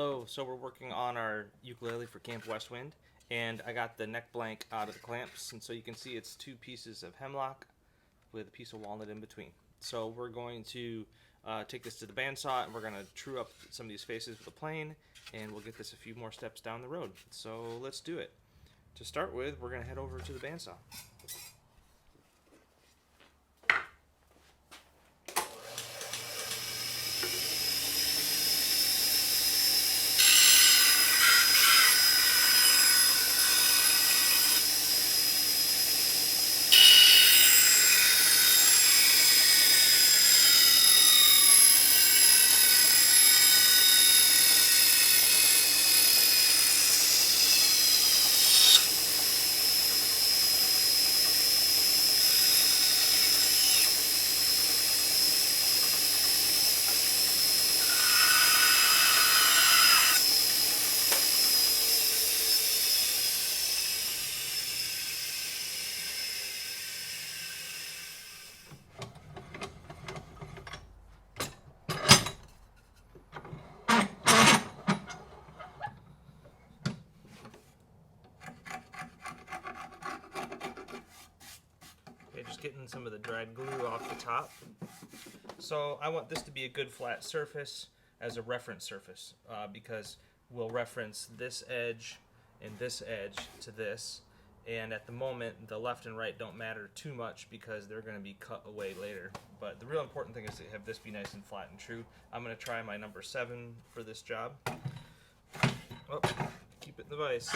Hello, so we're working on our ukulele for Camp Westwind, and I got the neck blank out of the clamps, and so you can see it's two pieces of hemlock with a piece of walnut in between. So we're going to take this to the bandsaw, and we're going to true up some of these faces with a plane, and we'll get this a few more steps down the road. So let's do it. To start with, we're going to head over to the bandsaw. Just getting some of the dried glue off the top. So I want this to be a good flat surface as a reference surface because we'll reference this edge and this edge to this, and at the moment the left and right don't matter too much because they're going to be cut away later. But the real important thing is to have this be nice and flat and true. I'm going to try my number 7 for this job. Oh, keep it in the vise.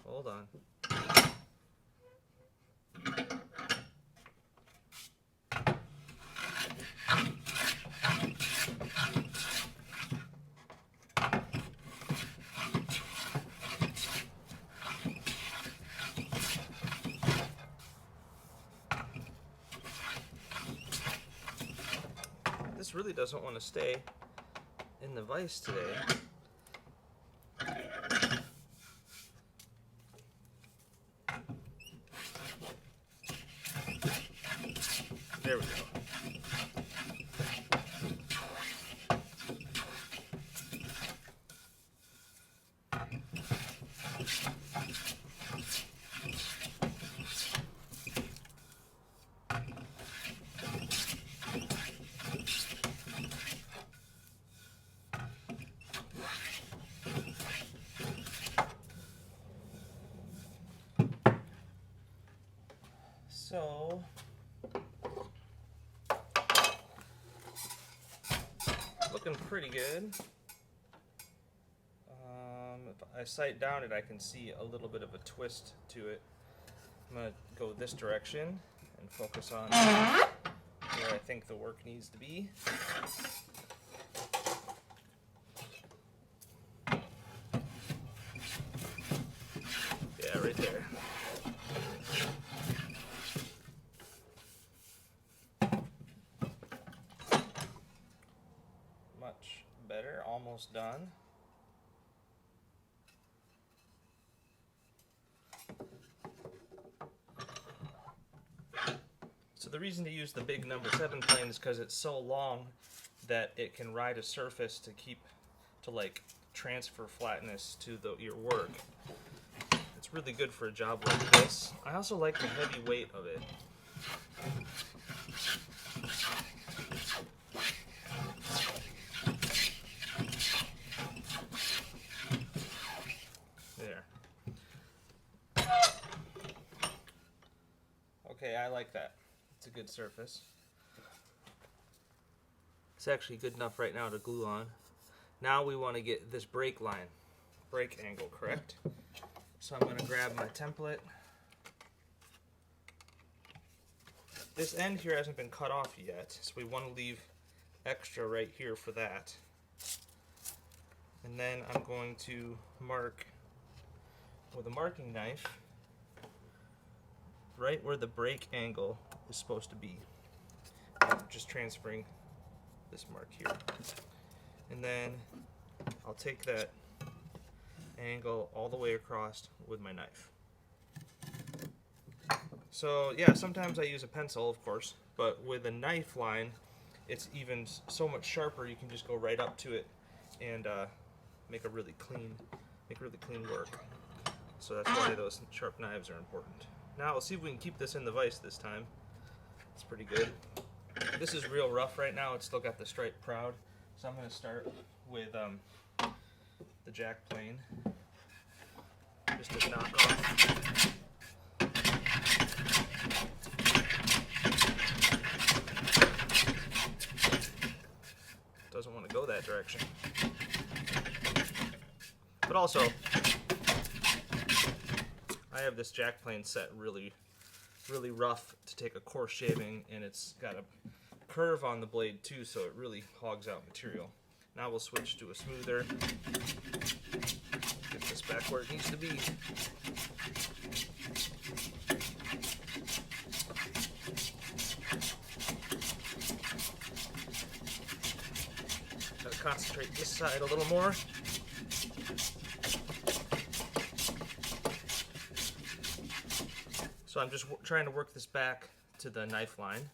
Hold on. This really doesn't want to stay in the vise today. There we go. So looking pretty good. If I sight down it, I can see a little bit of a twist to it. I'm going to go this direction and focus on where I think the work needs to be. Yeah, right there. Much better, almost done. So the reason to use the big number 7 plane is because it's so long that it can ride a surface to like transfer flatness to your work. It's really good for a job like this. I also like the heavy weight of it. There. Okay, I like that. It's a good surface. It's actually good enough right now to glue on. Now we want to get this break line, break angle correct. So I'm going to grab my template. This end here hasn't been cut off yet, so we want to leave extra right here for that. And then I'm going to mark with a marking knife right where the break angle is supposed to be. I'm just transferring this mark here. And then I'll take that angle all the way across with my knife. So yeah, sometimes I use a pencil, of course, but with a knife line, it's even so much sharper. You can just go right up to it and make really clean work. So that's why those sharp knives are important. Now we'll see if we can keep this in the vise this time. It's pretty good. This is real rough right now. It's still got the stripe proud. So I'm going to start with the jack plane, just to knock off. Doesn't want to go that direction. But also, I have this jack plane set really rough to take a coarse shaving, and it's got a curve on the blade too, so it really hogs out material. Now we'll switch to a smoother. Get this back where it needs to be. Gotta concentrate this side a little more. So I'm just trying to work this back to the knife line.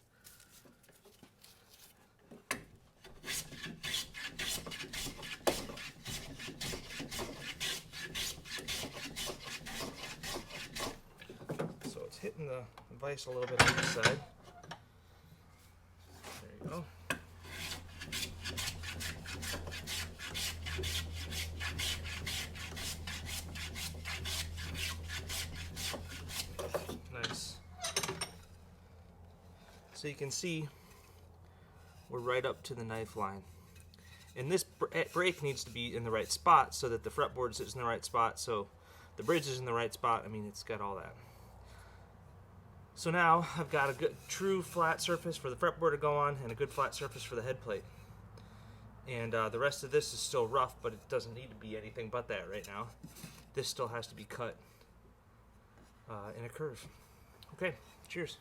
So it's hitting the vise a little bit on this side. There you go. Nice. So you can see we're right up to the knife line. And this break needs to be in the right spot so that the fretboard sits in the right spot, so the bridge is in the right spot. I mean, it's got all that. So now I've got a good true flat surface for the fretboard to go on and a good flat surface for the head plate. And the rest of this is still rough, but it doesn't need to be anything but that right now. This still has to be cut in a curve. Okay, cheers.